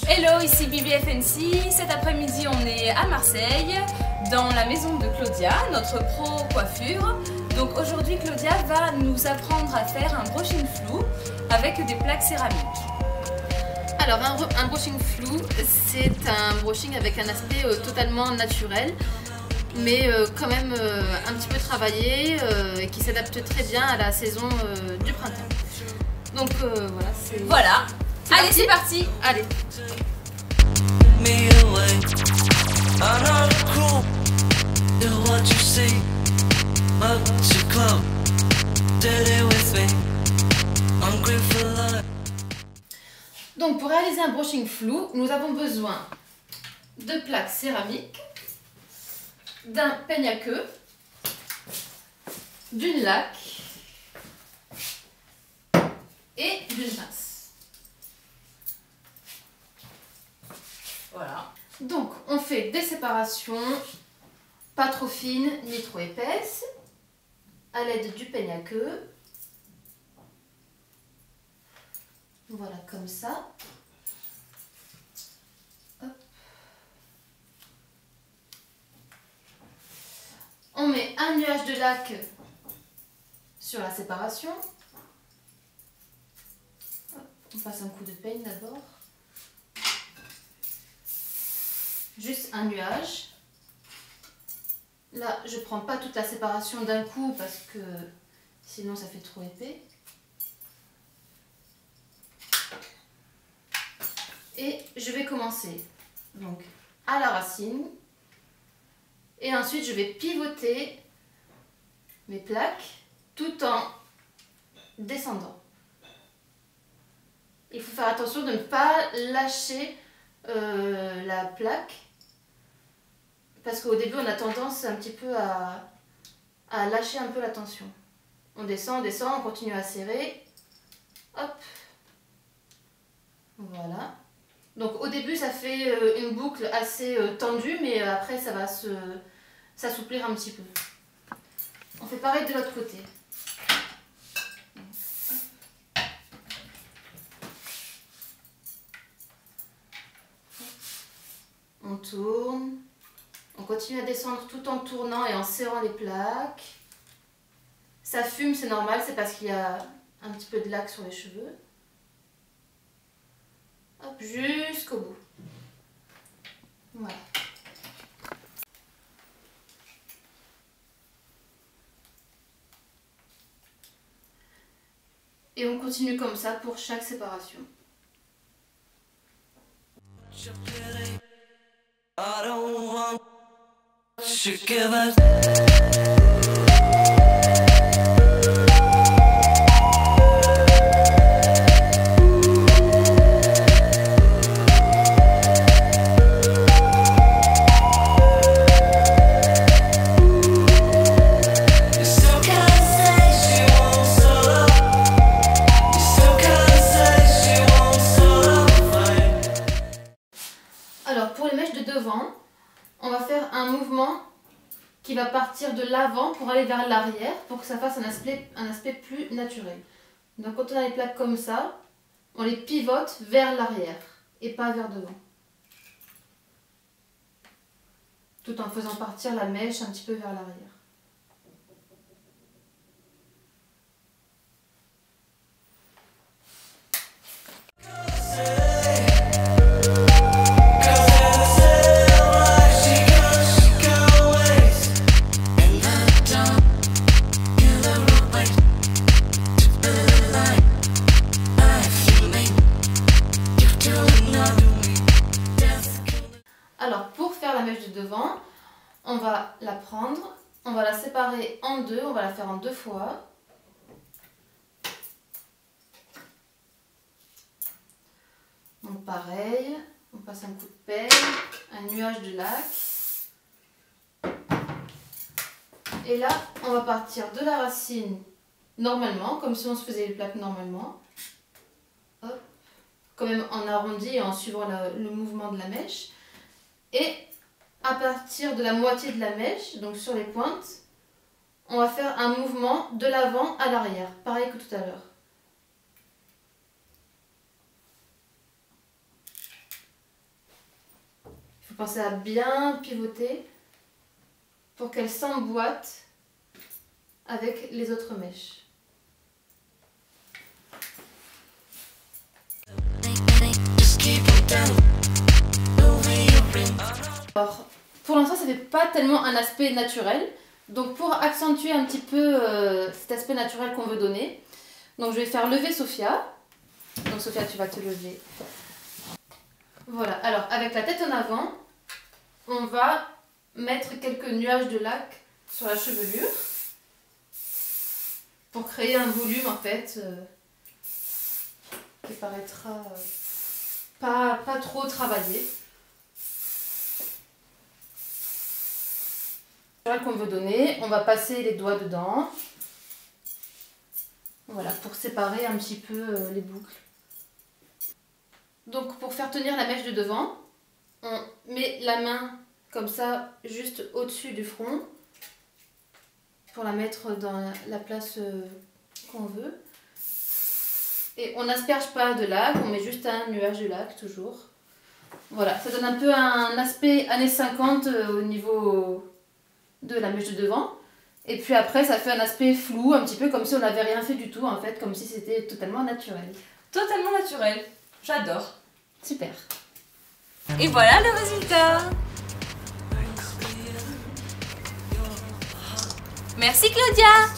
Hello, ici BBFNC. Cet après-midi, on est à Marseille, dans la maison de Claudia, notre pro coiffure. Donc aujourd'hui, Claudia va nous apprendre à faire un brushing flou avec des plaques céramiques. Alors un brushing flou, c'est un brushing avec un aspect totalement naturel, mais quand même un petit peu travaillé et qui s'adapte très bien à la saison du printemps. Donc voilà, c'est... Voilà. Allez, c'est parti. Allez. Donc pour réaliser un brushing flou, nous avons besoin de plaques céramiques, d'un peigne à queue, d'une laque et d'une pince. Voilà. Donc on fait des séparations pas trop fines ni trop épaisses à l'aide du peigne à queue. Voilà, comme ça. Hop. On met un nuage de laque sur la séparation. Hop. On passe un coup de peigne d'abord. Juste un nuage. Là, je prends pas toute la séparation d'un coup parce que sinon ça fait trop épais. Et je vais commencer donc à la racine et ensuite je vais pivoter mes plaques tout en descendant. Il faut faire attention de ne pas lâcher la plaque parce qu'au début on a tendance un petit peu à lâcher un peu la tension. On descend, on continue à serrer. Hop. Voilà. Donc au début ça fait une boucle assez tendue, mais après ça va s'assouplir un petit peu. On fait pareil de l'autre côté. On tourne. On continue à descendre tout en tournant et en serrant les plaques. Ça fume, c'est normal, c'est parce qu'il y a un petit peu de laque sur les cheveux. Hop, jusqu'au bout. Voilà. Et on continue comme ça pour chaque séparation. Alors pour les mèches de devant, on va faire un mouvement qui va partir de l'avant pour aller vers l'arrière pour que ça fasse un aspect plus naturel. Donc quand on a les plaques comme ça, on les pivote vers l'arrière et pas vers devant. Tout en faisant partir la mèche un petit peu vers l'arrière. Alors pour faire la mèche de devant, on va la prendre, on va la séparer en deux, on va la faire en deux fois. Donc pareil, on passe un coup de pelle, un nuage de laque. Et là, on va partir de la racine normalement, comme si on se faisait les plaques normalement. Hop. Quand même en arrondi et en suivant le mouvement de la mèche. Et à partir de la moitié de la mèche, donc sur les pointes, on va faire un mouvement de l'avant à l'arrière, pareil que tout à l'heure. Pensez à bien pivoter pour qu'elle s'emboîte avec les autres mèches. Alors, pour l'instant, ça fait pas tellement un aspect naturel. Donc pour accentuer un petit peu cet aspect naturel qu'on veut donner, donc je vais faire lever Sophia. Donc Sophia, tu vas te lever. Voilà, alors avec la tête en avant, on va mettre quelques nuages de lac sur la chevelure pour créer un volume en fait qui paraîtra pas trop travaillé. Qu'on veut donner, on va passer les doigts dedans, voilà, pour séparer un petit peu les boucles. Donc pour faire tenir la mèche de devant, on met la main comme ça juste au-dessus du front pour la mettre dans la place qu'on veut, et on n'asperge pas de lac, on met juste un nuage de lac toujours. Voilà, ça donne un peu un aspect années 50 au niveau de la mèche de devant, et puis après ça fait un aspect flou, un petit peu comme si on n'avait rien fait du tout en fait, comme si c'était totalement naturel. Totalement naturel, j'adore. Super. Et voilà le résultat. Merci Claudia.